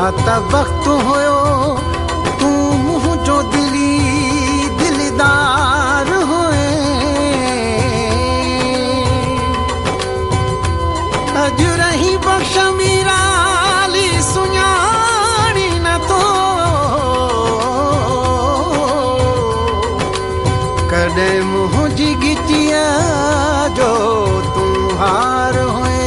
त वक्त हुयो तू मुंहिंजो दिली दिलदार हुए अॼु रही बख़्श मीराली सुञाणी न तो कॾहिं मुंहिंजी गिटीअ जो तूं हार हुए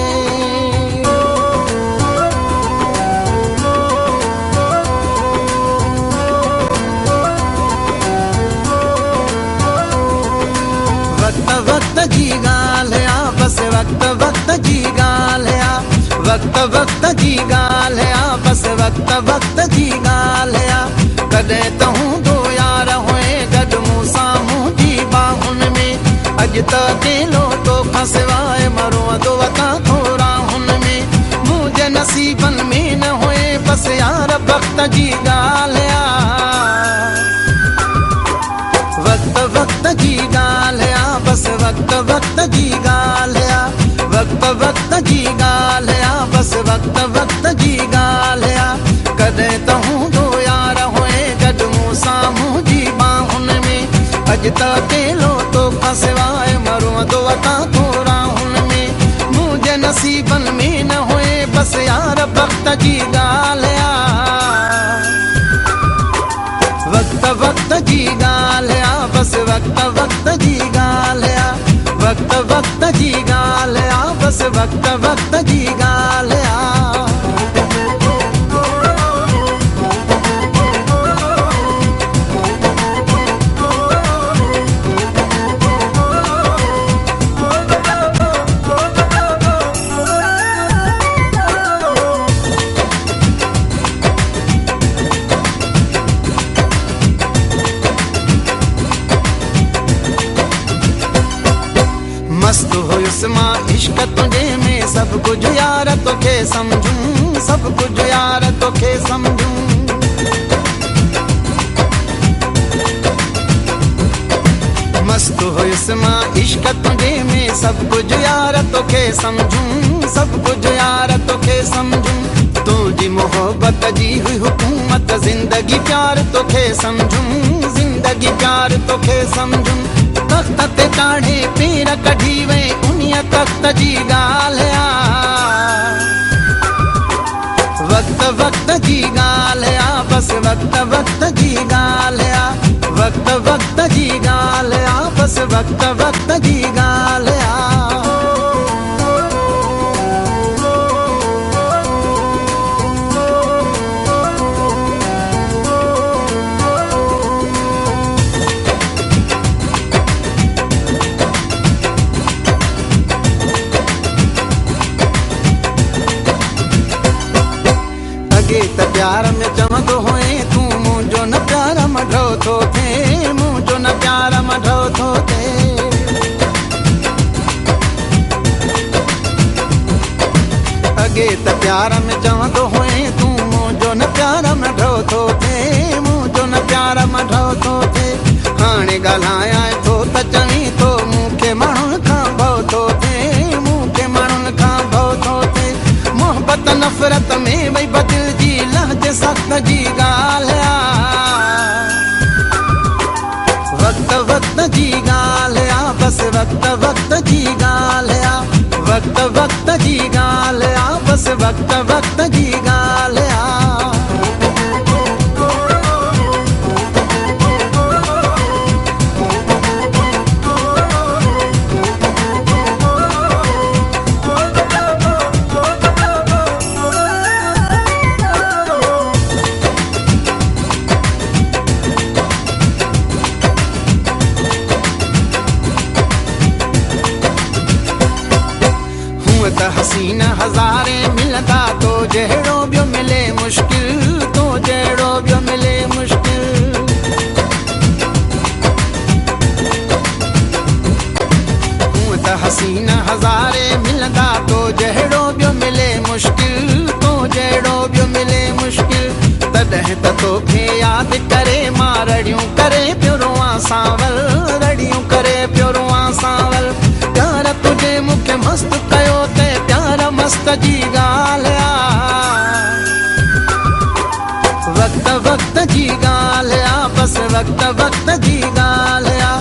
वक्त जी ॻाल्हि आ बस वक्त जी ॻाल्हि आ वक्त जी ॻाल्हि आ बस वक्त जी ॻाल्हि आ कॾहिं त हूंदो यार हुए गॾु मूंसां मुंहिंजी बाहुनि में अॼु त अकेलो तोखां सवाइ मरोंदो वतां थोरा हुन में मुंहिंजे नसीबनि में न हुए बस यार वक्त जी ॻाल्हि आ वक्त जी ॻाल्हि आ बस वक्त जी ॻाल्हि आ वक्त जी ॻाल्हि आ बस वक्त जी ॻाल्हि आ कॾहिं त हूंदो यार हुए गॾु मूंसां मुंहिंजी बाहुनि में अॼु त अकेलो तोखां सवाइ मरोंदो वतां थोरा हुन में मुंहिंजे नसीबनि में न हुए बस यार वक्त जी ॻाल्हि आ वक्त जी ॻाल्हि आ बस वक्त जी ॻाल्हि आ वक्त जी ॻाल्हि आ बस वक्त जी ॻाल्हि आ मस्त हुयुसि मां इश्क तुंहिंजे में सभु कुझु यार तोखे सम्झूं सभु कुझु यार तोखे सम्झूं मस्त हुयुसि मां इश्क तुंहिंजे में सभु कुझु यार तोखे सम्झूं सभु कुझु यार तोखे सम्झूं तुंहिंजी मोहबत जी हुई हुकूमत ज़िंदगी प्यार तोखे सम्झूं ज़िंदगी प्यार तोखे सम्झूं तख्त ते काढ़े पेर कढी वे उन्हीअ तख्त जी ॻाल्हि आ वक्त जी ॻाल्हि आ बस वक्त जी ॻाल्हि आ वक्त जी ॻाल्हि आ बस वक्त जी ॻाल्हि आ त प्यार में चवंदो हुए तूं मुंहिंजो न प्यार मढो थो थिए मुंहिंजो न प्यार मढो थो थिए अॻे त प्यार में चवंदो हुए तूं मुंहिंजो न प्यार मढो थो थिए मुंहिंजो न प्यार मढो थो थिए हाणे ॻाल्हायां थो त चवीं थो मूंखे माण्हुनि खां भउ थो थिए मूंखे माण्हुनि खां भउ थो थिए मोहबत नफ़रत में वई बदिलजी लहजे सख़्त जी ॻाल्हि आ वक्त जी ॻाल्हि आ बस वक्त जी ॻाल्हि आ वक्त जी ॻाल्हि आ बस वक्त जी ॻाल्हि आ त हसीन हज़ारे मिलंदा तो जहिड़ो ॿियो मिले मुश्किल तो जहिड़ो ॿियो मिले मुश्किल हूअं त हसीन हज़ारे मिलंदा तो जहिड़ो ॿियो मिले मुश्किल तो जहिड़ो ॿियो मिले मुश्किल तॾहिं त तोखे यादि करे मां रड़ियूं करे पियो रोआं सावल रड़ियूं करे पियो रोआं सावल प्यार तुझे मूंखे मस्तु कयो ते प्यार मस्त जी ॻाल्हि आ वक्त वक्त जी ॻाल्हि आ,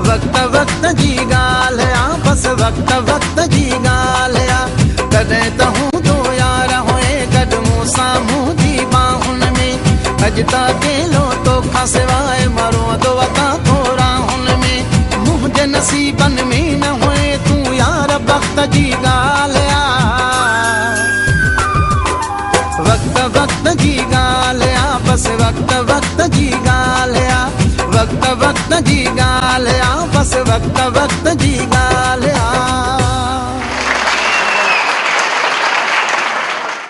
वक्त वक्त जी ॻाल्हि आ, बसि वक्त वक्त जी ॻाल्हि आ। कॾहिं त हूंदो यार हुए गॾु मूं साम्हूं जी बाहुनि में, अॼु त अकेलो तोखां सवाइ मरोंदो अता थोरा हुन में। मुंहिंजे नसीबनि में न हुए तूं यार वक्त जी ॻाल्हि आ, वक्त वक्त जी ॻाल्हि आ, बसि वक्त वक्त जी ॻाल्हि आ, वक्त वक्त जी ॻाल्हि आ, बसि वक्त वक्त जी ॻाल्हि।